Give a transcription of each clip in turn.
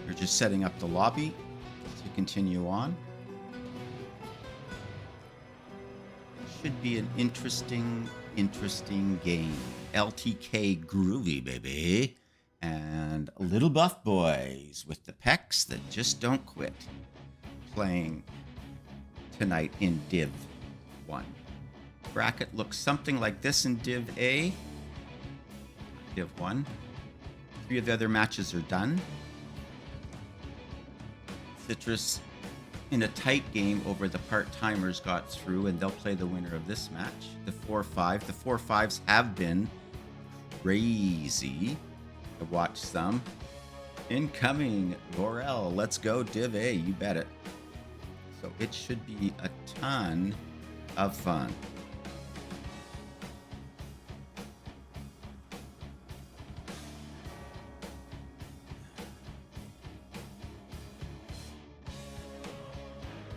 We're just setting up the lobby to continue on. Should be an interesting game. LTK-Groovy, baby. And LittleBuffBoyz with the pecs that just don't quit. Playing tonight in Div 1. Bracket looks something like this in Div A. Div 1. 3 of the other matches are done. Citrus in a tight game over the part-timers got through, and they'll play the winner of this match. The 4-5. The 4-5s have been crazy. I watched some. Incoming, Vorel. Let's go, Div A. You bet it. So it should be a ton of fun.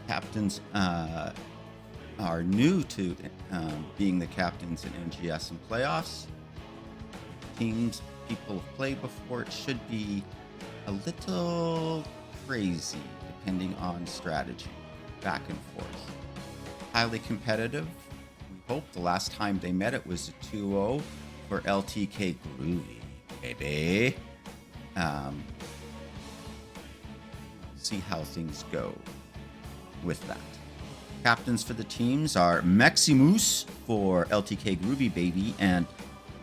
Captains are new to being the captains in NGS and playoffs. Teams people have played before. It should be a little crazy depending on strategy, back and forth. Highly competitive. We hope the last time they met it was a 2-0 for LTK-Groovy, baby. See how things go with that. Captains for the teams are Maximus for LTK-Groovy, baby, and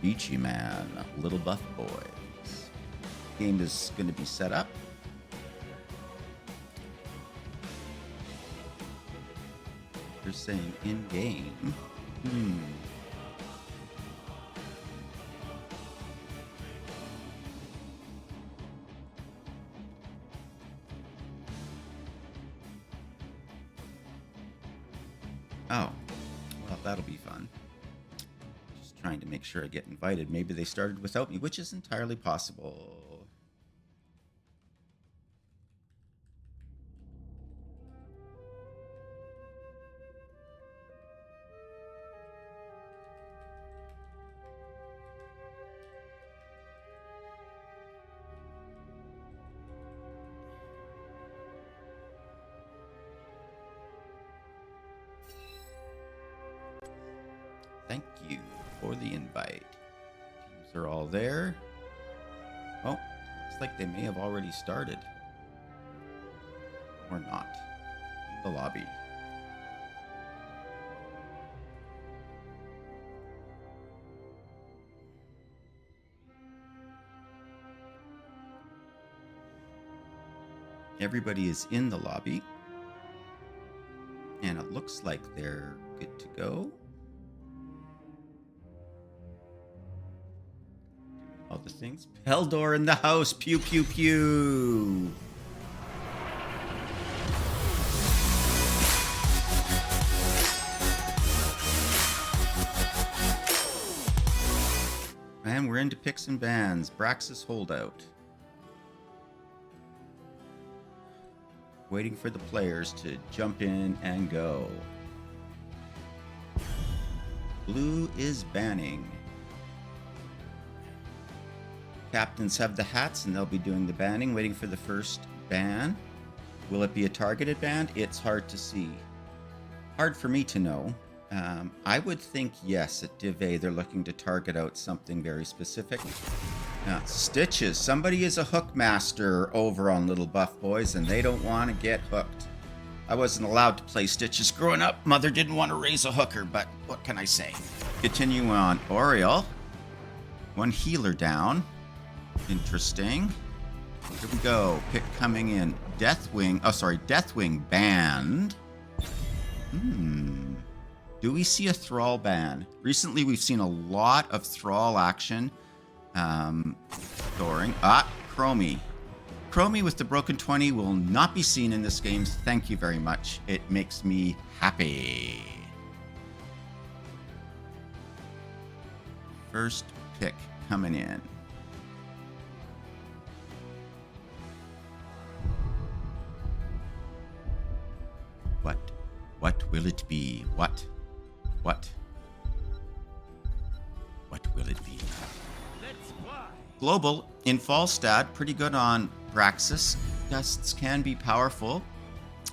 Beachy Man, LittleBuffBoyz. Game is going to be set up. They're saying in game. Oh, well, that'll be fun. Just trying to make sure I get invited. Maybe they started without me, which is entirely possible. Thank you for the invite. Teams are all there. Oh, looks like they may have already started. Or not. The lobby. Everybody is in the lobby. And it looks like they're good to go. All the things. Peldor in the house. Pew, pew, pew. And we're into picks and bans. Braxis holdout. Waiting for the players to jump in and go. Blue is banning. Captains have the hats and they'll be doing the banning, waiting for the first ban. Will it be a targeted ban? It's hard to see. Hard for me to know. I would think yes, at Div A they're looking to target out something very specific. Stitches. Somebody is a hook master over on LittleBuffBoyz and they don't want to get hooked. I wasn't allowed to play Stitches growing up. Mother didn't want to raise a hooker, but what can I say? Continue on. Oriel. One healer down. Interesting. Here we go. Pick coming in. Deathwing. Oh, sorry. Deathwing banned. Do we see a Thrall ban? Recently, we've seen a lot of Thrall action. Storing. Chromie. Chromie with the broken 20 will not be seen in this game. Thank you very much. It makes me happy. First pick coming in. What will it be? What will it be? Global in Falstad, pretty good on Braxis. gusts can be powerful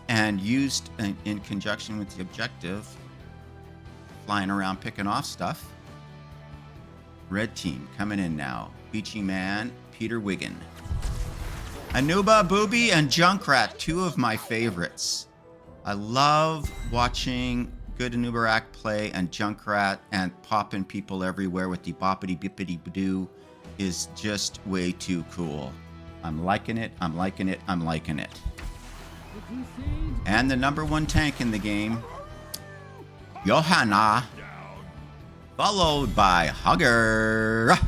and used in conjunction with the objective. Flying around picking off stuff. Red team coming in now. Beachy Man, Peter Wiggin. Anuba, Booby, and Junkrat, two of my favorites. I love watching good Anubarak play, and Junkrat and popping people everywhere with the boppity bippity doo is just way too cool. I'm liking it, I'm liking it, I'm liking it. And the number one tank in the game, Johanna, followed by Hugger.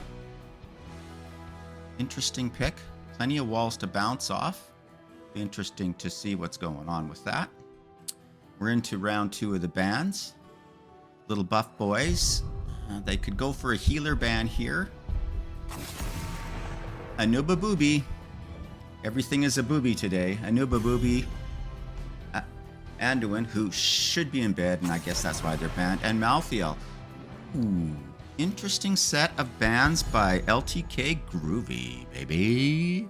Interesting pick. Plenty of walls to bounce off. Be interesting to see what's going on with that. We're into round 2 of the bans. LittleBuffBoyz. They could go for a healer ban here. Anuba Booby. Everything is a booby today. Anuba Booby. Anduin, who should be in bed, and I guess that's why they're banned. And Malthael. Ooh. Interesting set of bans by LTK-Groovy, baby.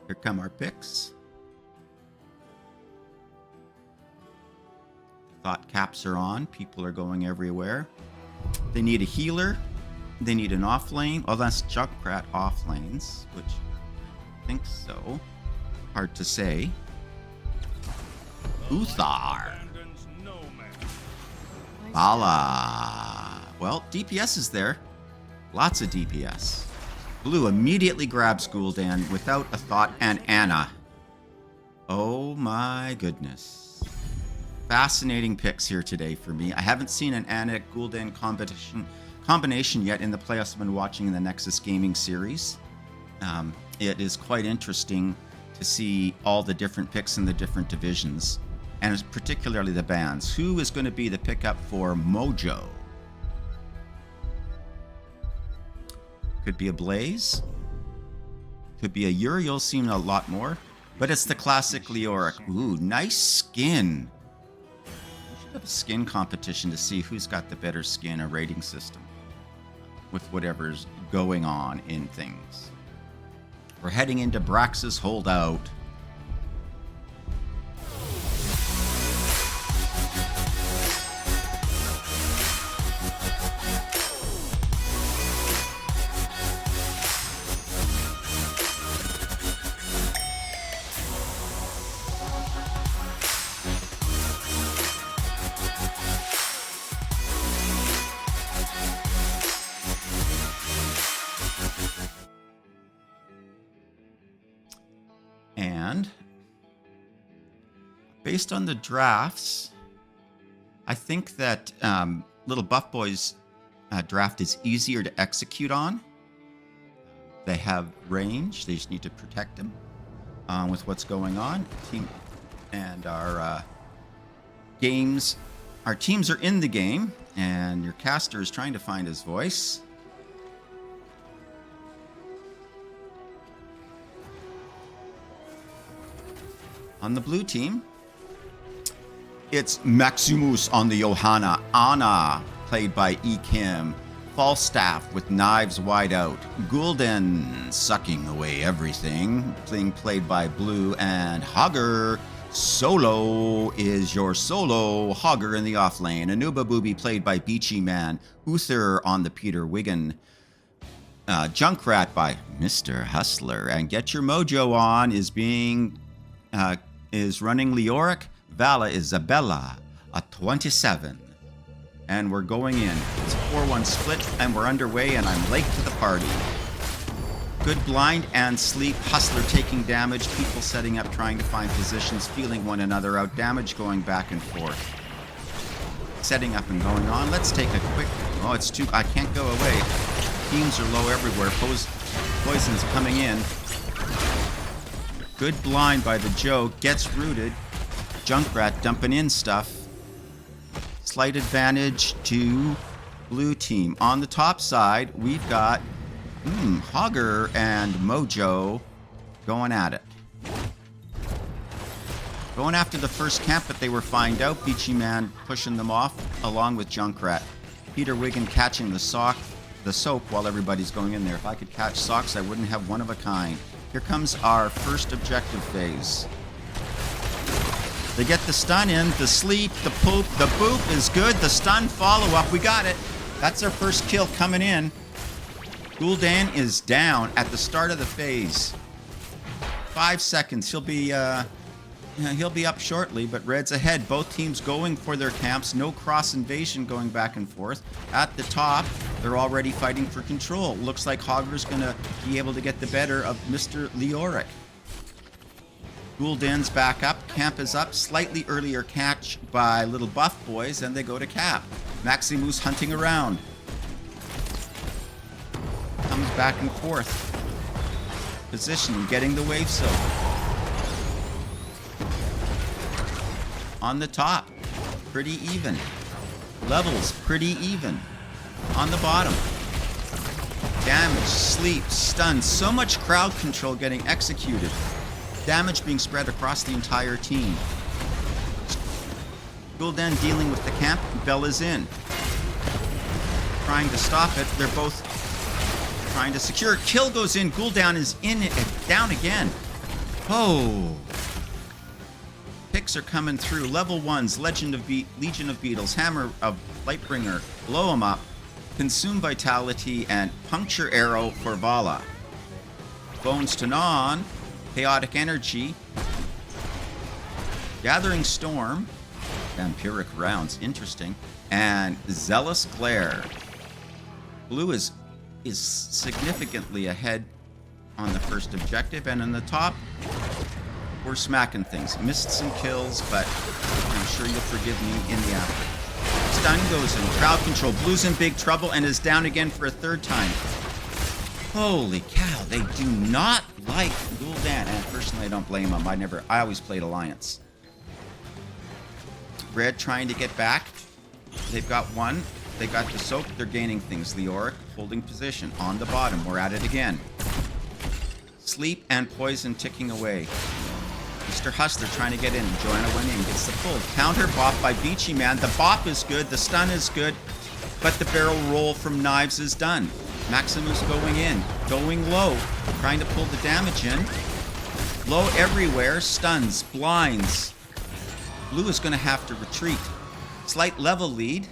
Here come our picks. Thought caps are on. People are going everywhere. They need a healer. They need an off lane. Oh, that's Junkrat off lanes, which I think so. Hard to say. Uthar. Bala. Well, DPS is there. Lots of DPS. Blue immediately grabs Gul'dan without a thought, and Anna. Oh my goodness. Fascinating picks here today for me. I haven't seen an Anna Gul'dan combination yet in the playoffs I've been watching in the Nexus Gaming series. It is quite interesting to see all the different picks in the different divisions, and particularly the bans. Who is going to be the pickup for Mojo? Could be a Blaze. Could be a Uriel, seen a lot more. But it's the classic Leoric. Ooh, nice skin. We should have a skin competition to see who's got the better skin, a rating system, with whatever's going on in things. We're heading into Brax's holdout. And based on the drafts, I think that LittleBuffBoyz draft is easier to execute on. They have range. They just need to protect them with what's going on. Team and our games, our teams are in the game, and your caster is trying to find his voice. On the blue team, it's Maximus on the Johanna. Anna, played by E. Kim. Falstaff with knives wide out. Gul'dan sucking away everything, being played by Blue. And Hogger, Solo is your solo Hogger in the off lane. Anuba Booby, played by Beachy Man. Uther on the Peter Wiggin. Junkrat by Mr. Hustler. And Get Your Mojo On is running Leoric. Vala Isabella, a 27. And we're going in. It's a 4-1 split, and we're underway, and I'm late to the party. Good blind and sleep. Hustler taking damage. People setting up, trying to find positions, feeling one another out. Damage going back and forth. Setting up and going on. Let's take a quick... Oh, it's too... I can't go away. Teams are low everywhere. Poison's coming in. Good blind by the Joe. Gets rooted. Junkrat dumping in stuff. Slight advantage to blue team. On the top side, we've got Hogger and Mojo going at it. Going after the first camp, but they were fined out. Beachy Man pushing them off along with Junkrat. Peter Wiggin catching the soap while everybody's going in there. If I could catch socks, I wouldn't have one of a kind. Here comes our first objective phase. They get the stun in, the sleep, the poop, the boop is good, the stun follow-up, we got it. That's our first kill coming in. Gul'dan is down at the start of the phase. 5 seconds, he'll be up shortly, but Red's ahead. Both teams going for their camps, no cross invasion going back and forth. At the top, they're already fighting for control. Looks like Hogger's gonna be able to get the better of Mr. Leoric. Gul'dan's back up, camp is up, slightly earlier catch by LittleBuffBoyz, and they go to cap. Maximus hunting around. Comes back and forth. Positioning, getting the wave soak. On the top, pretty even. Levels, pretty even. On the bottom. Damage, sleep, stun, so much crowd control getting executed. Damage being spread across the entire team. Gul'dan dealing with the camp. Bella's in. Trying to stop it. They're both trying to secure. Kill goes in. Gul'dan is in it. Down again. Oh. Picks are coming through. Level 1s. Legion of Beetles. Hammer of Lightbringer. Blow him up. Consume Vitality. And Puncture Arrow for Vala. Bones to Non. Chaotic Energy, Gathering Storm, Vampiric Rounds, interesting, and Zealous Glare. Blue is significantly ahead on the first objective, and in the top, we're smacking things. Missed some kills, but I'm sure you'll forgive me in the after. Stun goes in, crowd control. Blue's in big trouble and is down again for a third time. Holy cow, they do not like Gul'dan, and personally I don't blame them. I always played Alliance. Red trying to get back. They've got one. They got the soak. They're gaining things. Leoric holding position on the bottom. We're at it again. Sleep and poison ticking away. Mr. Hustler trying to get in. Joanna went in, gets the pull. Counter bop by Beachy Man. The bop is good. The stun is good. But the barrel roll from Knives is done. Maximus going in, going low, trying to pull the damage in. Low everywhere, stuns, blinds. Blue is going to have to retreat. Slight level lead.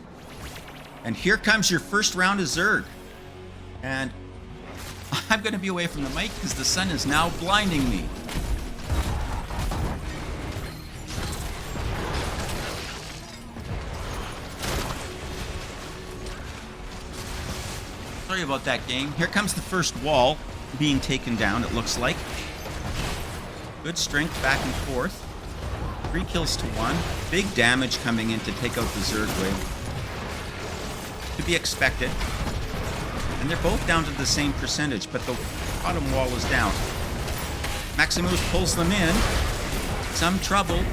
And here comes your first round of Zerg. And I'm going to be away from the mic because the sun is now blinding me. Sorry about that, game. Here comes the first wall being taken down, it looks like. Good strength back and forth. 3 kills to 1. Big damage coming in to take out the Zerg wave. To be expected. And they're both down to the same percentage, but the bottom wall is down. Maximus pulls them in. Some trouble.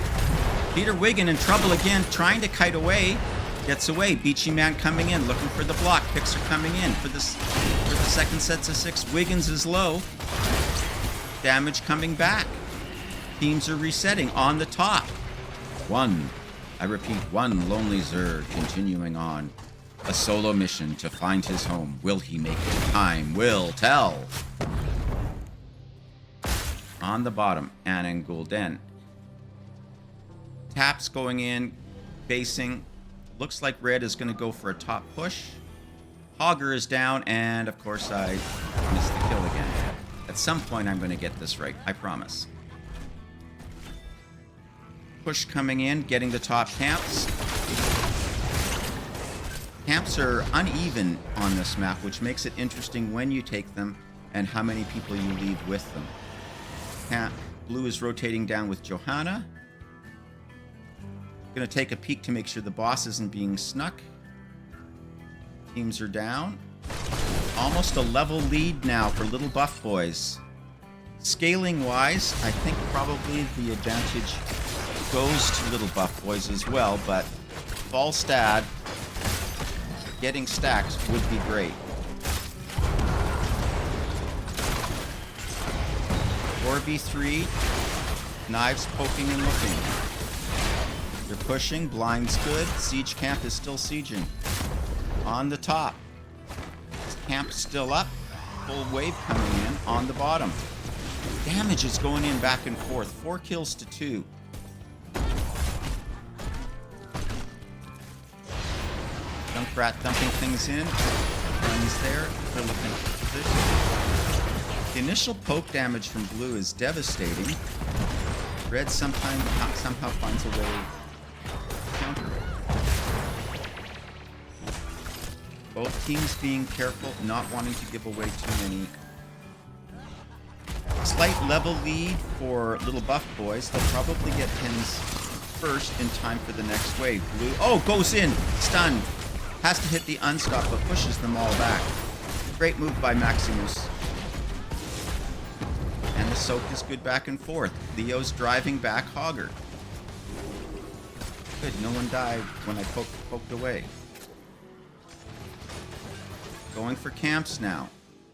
Peter Wiggin in trouble again, trying to kite away. Gets away. Beachy Man coming in, looking for the block. Picks are coming in for the second sets of 6. Wiggins is low. Damage coming back. Teams are resetting on the top. 1. I repeat, 1 lonely Zerg continuing on. A solo mission to find his home. Will he make it? Time will tell. On the bottom, Anna and Gul'dan. Taps going in, basing. Looks like Red is going to go for a top push. Hogger is down, and of course I missed the kill again. At some point I'm going to get this right, I promise. Push coming in, getting the top camps. Camps are uneven on this map, which makes it interesting when you take them and how many people you leave with them. Blue is rotating down with Johanna. Gonna take a peek to make sure the boss isn't being snuck. Teams are down. Almost a level lead now for LittleBuffBoyz. Scaling wise, I think probably the advantage goes to LittleBuffBoyz as well, but Falstad getting stacks would be great. 4v3, Knives poking and looking. They're pushing, blind's good, siege camp is still sieging. On the top. Camp still up, full wave coming in on the bottom. Damage is going in back and forth. 4 kills to 2. Junkrat dumping things in. Runs there. They're looking for position. The initial poke damage from blue is devastating. Red somehow finds a way to counter it. Both teams being careful, not wanting to give away too many. Slight level lead for LittleBuffBoyz. They'll probably get pins first in time for the next wave. Blue, oh, goes in, stunned. Has to hit the unstop, but pushes them all back. Great move by Maximus. And the soak is good back and forth. Leo's driving back Hogger. Good, no one died when I poked away. Going for camps now.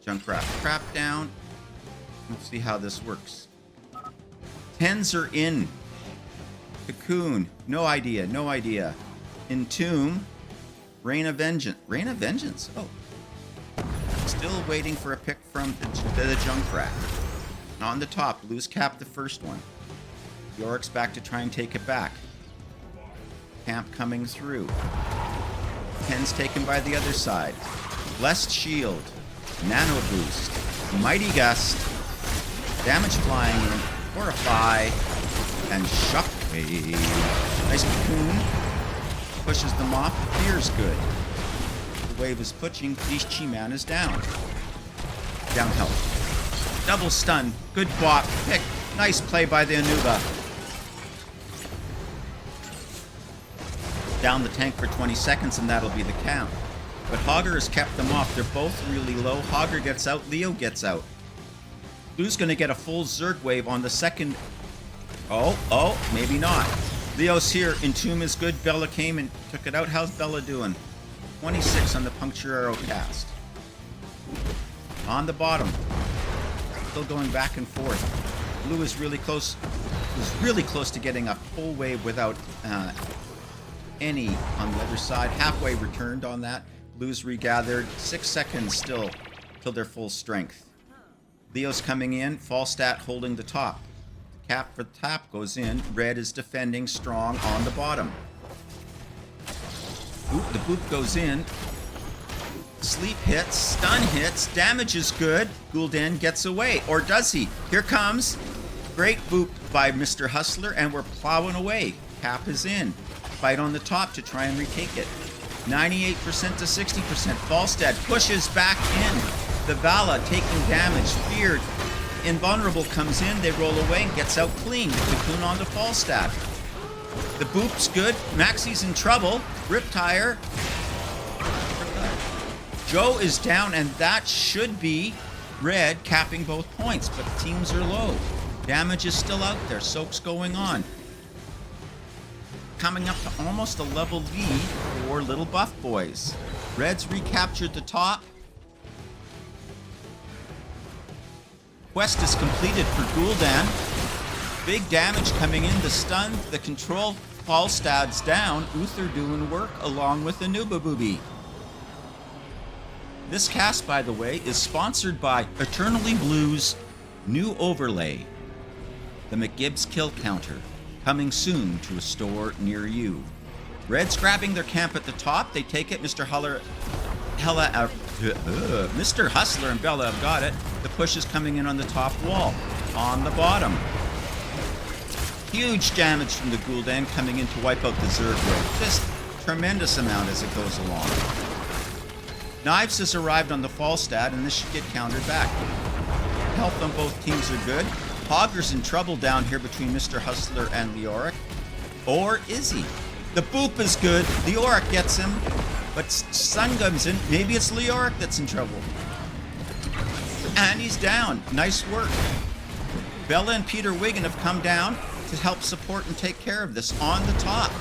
Junkrat trap down. Let's see how this works. 10s are in. Cocoon. No idea. No idea. Entomb. Rain of Vengeance. Rain of Vengeance. Oh. Still waiting for a pick from the Junkrat. On the top. Blues cap the first one. Yorick's back to try and take it back. Camp coming through. 10's taken by the other side. Blessed Shield. Nano Boost. Mighty Gust. Damage flying in. Horrify. And Shockwave. Nice cocoon. Pushes them off. Fear's good. The wave is pushing. These Chi-Man is down. Down health. Double stun. Good block. Pick. Nice play by the Anuba. Down the tank for 20 seconds and that'll be the count. But Hogger has kept them off. They're both really low. Hogger gets out. Leo gets out. Blue's going to get a full Zerg wave on the second. Oh, maybe not. Leo's here. Entomb is good. Bella came and took it out. How's Bella doing? 26 on the Puncture Arrow cast. On the bottom. Still going back and forth. Blue is really close. Was really close to getting a full wave without any on the other side. Halfway returned on that. Blues regathered. 6 seconds still till their full strength. Leo's coming in. Falstat holding the top. Cap for the top goes in. Red is defending strong on the bottom. The boop goes in. Sleep hits. Stun hits. Damage is good. Gul'dan gets away. Or does he? Here comes. Great boop by Mr. Hustler. And we're plowing away. Cap is in. Fight on the top to try and retake it. 98% to 60%. Falstad pushes back in. The Vala taking damage. Feared. Invulnerable comes in. They roll away and gets out clean. The cocoon on the Falstad. The boop's good. Maxi's in trouble. Riptire. Joe is down, and that should be red capping both points, but teams are low. Damage is still out there. Soak's going on. Coming up to almost a level lead for LittleBuffBoyz. Red's recaptured the top. Quest is completed for Gul'dan. Big damage coming in. The stun, the control. Falstad's down. Uther doing work along with the Nuba-Booby. This cast, by the way, is sponsored by Eternally Blue's new overlay, the McGibbs Kill Counter, coming soon to a store near you. Red's grabbing their camp at the top. They take it. Mr. Hustler and Bella have got it. The push is coming in on the top wall. On the bottom. Huge damage from the Gul'dan coming in to wipe out the Zerg wave. Just tremendous amount as it goes along. Knives has arrived on the Falstad, and this should get countered back. Health on both teams are good. Hogger's in trouble down here between Mr. Hustler and Leoric. Or is he? The boop is good. Leoric gets him. But Sun comes in. Maybe it's Leoric that's in trouble. And he's down. Nice work. Bella and Peter Wiggin have come down to help support and take care of this on the top.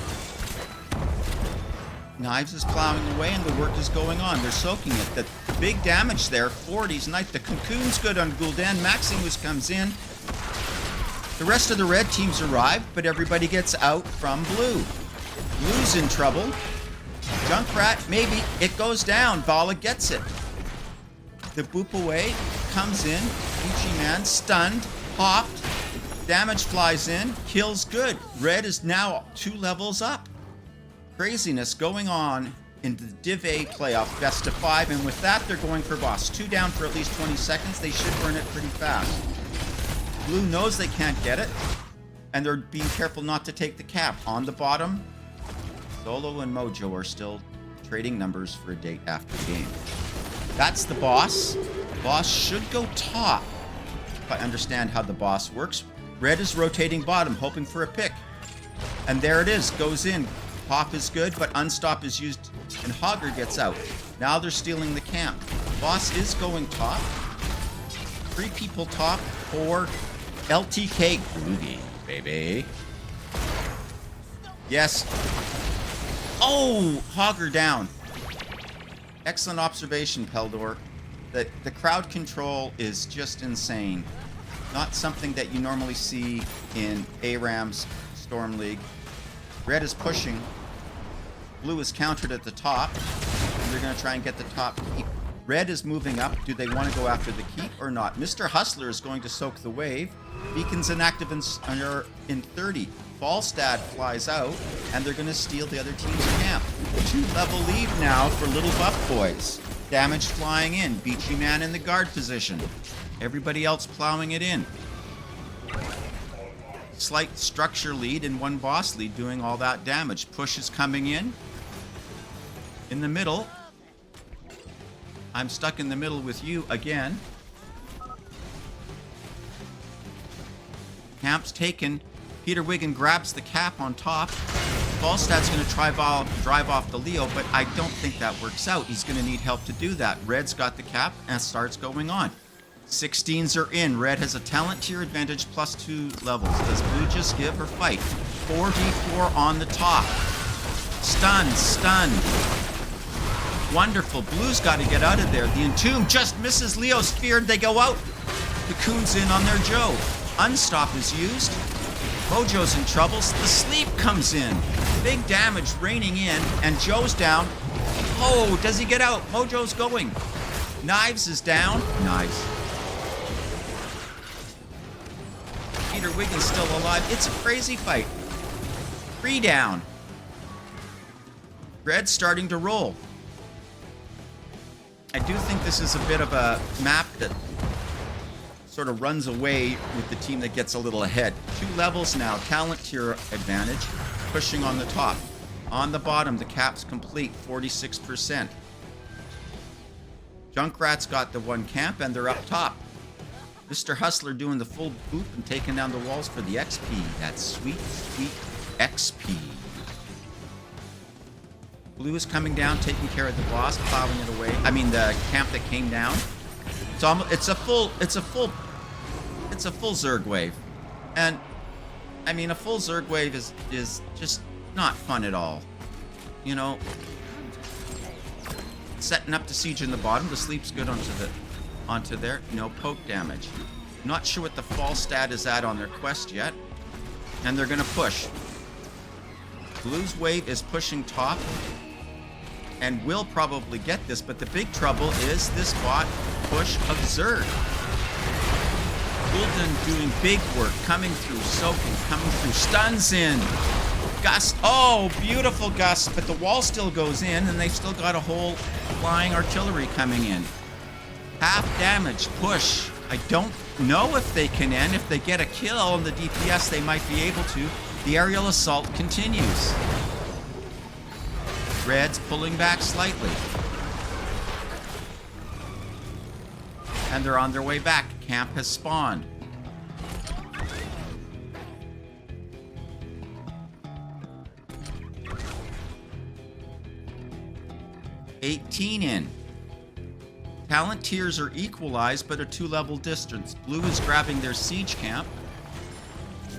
Knives is plowing away and the work is going on. They're soaking it. The big damage there. 40's nice. The cocoon's good on Gul'dan. Maximus comes in. The rest of the red teams arrive, but everybody gets out from blue. Blue's in trouble. Junkrat, maybe. It goes down. Vala gets it. The boop away. Comes in. Chi-Man stunned. Popped. Damage flies in. Kills good. Red is now 2 levels up. Craziness going on in the Div A playoff, best of 5, and with that, they're going for boss. 2 down for at least 20 seconds. They should burn it pretty fast. Blue knows they can't get it, and they're being careful not to take the cap. On the bottom, Solo and Mojo are still trading numbers for a date after the game. That's the boss. Boss should go top, if I understand how the boss works. Red is rotating bottom, hoping for a pick. And there it is, goes in. Pop is good, but unstop is used, and Hogger gets out. Now they're stealing the camp. Boss is going top. 3 people top for LTK-Groovy, baby. Yes. Oh, Hogger down. Excellent observation, Peldor. The crowd control is just insane. Not something that you normally see in ARAM's Storm League. Red is pushing. Blue is countered at the top. And they're going to try and get the top keep. Red is moving up. Do they want to go after the keep or not? Mr. Hustler is going to soak the wave. Beacon's inactive in 30. Falstad flies out, and they're going to steal the other team's camp. 2-level lead now for LittleBuffBoyz. Damage flying in. Beachy Man in the guard position. Everybody else plowing it in. Slight structure lead and 1 boss lead doing all that damage. Push is coming in. In the middle. I'm stuck in the middle with you again. Camp's taken. Peter Wiggin grabs the cap on top. Falstad's going to try drive off the Leo, but I don't think that works out. He's going to need help to do that. Red's got the cap and starts going on. 16s are in. Red has a talent tier advantage plus 2 levels. Does Blue just give or fight? 4v4 on the top. Stunned. Wonderful. Blue's got to get out of there. The Entomb just misses Leo. Speared. They go out. Cocoon's in on their Joe. Unstop is used. Mojo's in trouble. The sleep comes in. Big damage raining in, and Joe's down. Oh, does he get out? Mojo's going. Knives is down. Nice. Peter Wiggins still alive. It's a crazy fight. 3 down. Red's starting to roll. I do think this is a bit of a map that sort of runs away with the team that gets a little ahead. 2 levels now. Talent tier advantage. Pushing on the top. On the bottom, the cap's complete. 46%. Junkrat's got the 1 camp, and they're up top. Mr. Hustler doing the full boop and taking down the walls for the XP. That's sweet, sweet XP. Blue is coming down, taking care of the boss, plowing it away. I mean, the camp that came down. It's a full Zerg wave. And I mean, a full Zerg wave is just not fun at all. You know, setting up the siege in the bottom. The sleep's good onto there. No poke damage. Not sure what the fall stat is at on their quest yet. And they're gonna push. Blue's wave is pushing top. And will probably get this, but the big trouble is this bot push of Zerg. Gul'dan doing big work, coming through, soaking, coming through, stuns in. Gust, oh, beautiful gust, but the wall still goes in, and they've still got a whole flying artillery coming in. Half damage, push. I don't know if they can end. If they get a kill on the DPS, they might be able to. The aerial assault continues. Red's pulling back slightly. And they're on their way back. Camp has spawned. $18 in. Talent tiers are equalized, but a 2-level distance. Blue is grabbing their siege camp.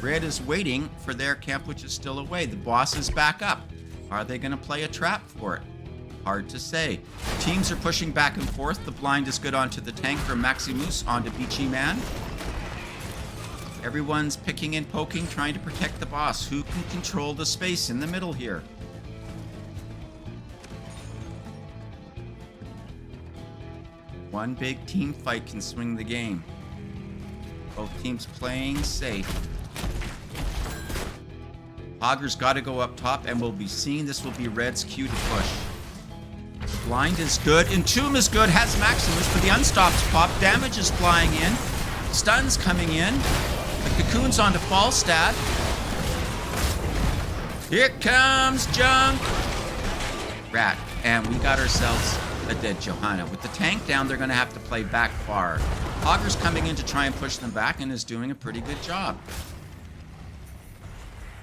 Red is waiting for their camp, which is still away. The boss is back up. Are they going to play a trap for it? Hard to say. Teams are pushing back and forth. The blind is good onto the tank from Maximus onto Beachy Man. Everyone's picking and poking, trying to protect the boss. Who can control the space in the middle here? One big team fight can swing the game. Both teams playing safe. Hogger's got to go up top, and we'll be seeing this will be Red's cue to push. Blind is good. Entomb is good. Has Maximus, but the Unstops pop. Damage is flying in. Stun's coming in. The Cocoon's onto Falstad. Here comes Junk Rat. And we got ourselves a dead Johanna. With the tank down, they're going to have to play back far. Hogger's coming in to try and push them back and is doing a pretty good job.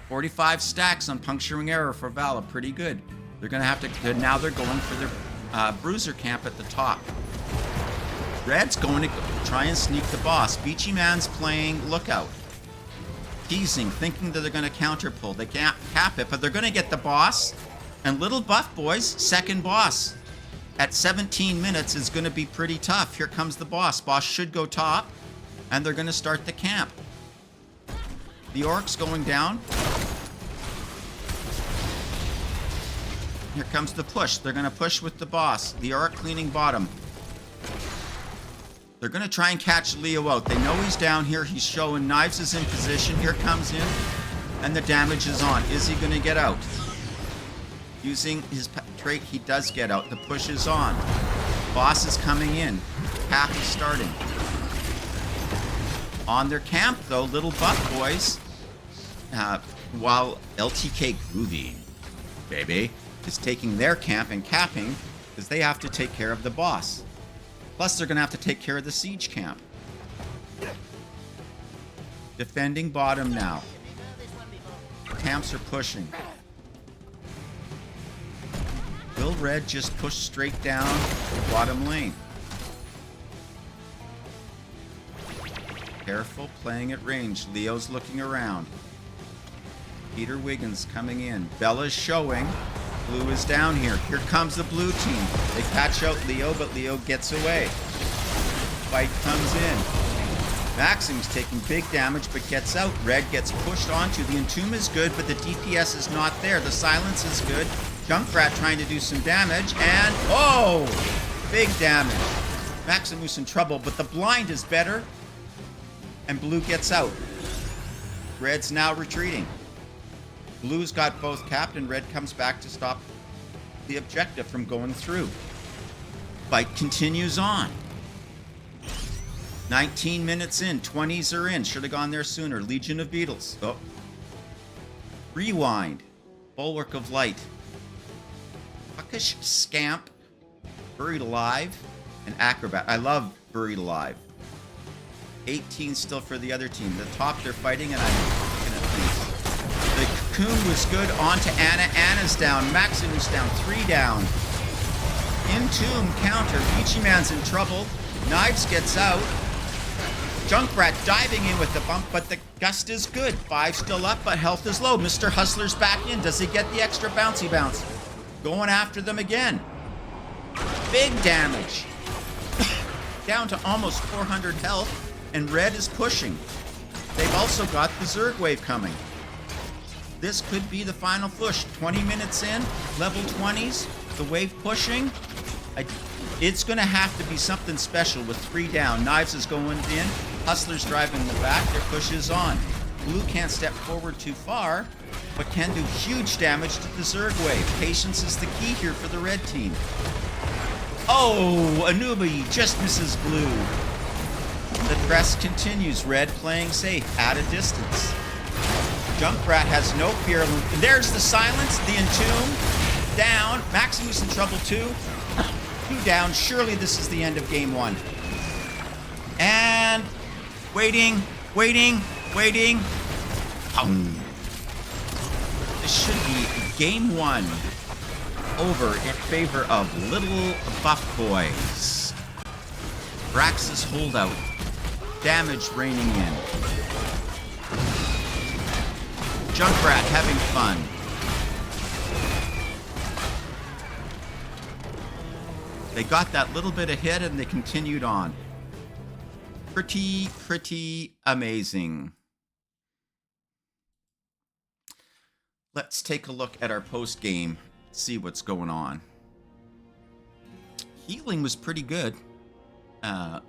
45 stacks on Puncturing Error for Vala. Pretty good. They're going to have to... Now they're going for their Bruiser camp at the top. Red's going to try and sneak the boss. Beachy Man's playing Lookout. Teasing, thinking that they're going to counter pull. They can't cap it, but they're going to get the boss. And LittleBuffBoyz, second boss at 17 minutes is going to be pretty tough. Here comes the boss. Boss should go top, and they're going to start the camp. The Orc's going down. Here comes the push. They're going to push with the boss. The Orc cleaning bottom. They're going to try and catch Leo out. They know he's down here. He's showing Knives is in position. Here comes in, and the damage is on. Is he going to get out? Using his trait, he does get out. The push is on. Boss is coming in. Cap is starting. On their camp, though, LittleBuffBoyz, while LTK-Groovy, baby, is taking their camp and capping because they have to take care of the boss. Plus, they're going to have to take care of the siege camp. Defending bottom now. Camps are pushing. Will Red just push straight down the bottom lane? Careful, playing at range. Leo's looking around. Peter Wiggins coming in. Bella's showing. Blue is down here. Here comes the blue team. They catch out Leo, but Leo gets away. Fight comes in. Maxim's taking big damage, but gets out. Red gets pushed onto. The Entomb is good, but the DPS is not there. The silence is good. Junkrat trying to do some damage, and oh! Big damage. Maximus in trouble, but the blind is better. And Blue gets out. Red's now retreating. Blue's got both capped, and Red comes back to stop the objective from going through. Fight continues on. 19 minutes in, 20s are in. Should have gone there sooner. Legion of Beetles. Oh. Rewind. Bulwark of Light. Puckish Scamp. Buried Alive. And Acrobat. I love Buried Alive. 18 still for the other team. The top they're fighting, and I'm looking at these. The Cocoon was good. On to Anna. Anna's down. Maximus down. 3 down. Entomb counter. Beachy Man's in trouble. Knives gets out. Junkrat diving in with the bump, but the gust is good. 5 still up, but health is low. Mr. Hustler's back in. Does he get the extra bouncy bounce? Going after them again. Big damage. Down to almost 400 health. And Red is pushing. They've also got the Zerg wave coming. This could be the final push. 20 minutes in, level 20s, the wave pushing. It's going to have to be something special with 3 down. Knives is going in. Hustler's driving the back. Their push is on. Blue can't step forward too far, but can do huge damage to the Zerg wave. Patience is the key here for the red team. Oh, Anubi just misses Blue. The press continues. Red playing safe at a distance. Junkrat has no fear. There's the silence. The Entomb down. Maximus in trouble too. 2 down. Surely this is the end of game 1. And waiting. This should be game 1 over in favor of LittleBuffBoyz. Brax's holdout. Damage raining in. Junkrat having fun. They got that little bit ahead and they continued on. Pretty amazing. Let's take a look at our post game, see what's going on. Healing was pretty good.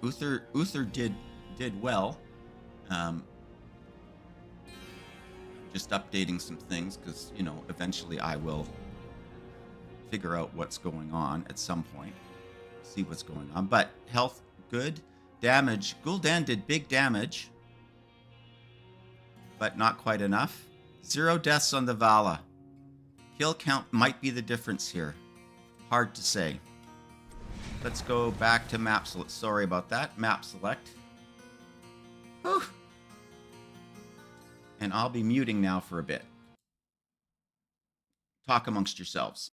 Uther did well. Um, just updating some things because, you know, eventually I will figure out what's going on at some point, see what's going on. But health, good. Damage, Gul'dan did big damage, but not quite enough. 0 deaths on the Vala. Kill count might be the difference here. Hard to say. Let's go back to map select. Sorry about that. Map select. Whew. And I'll be muting now for a bit. Talk amongst yourselves.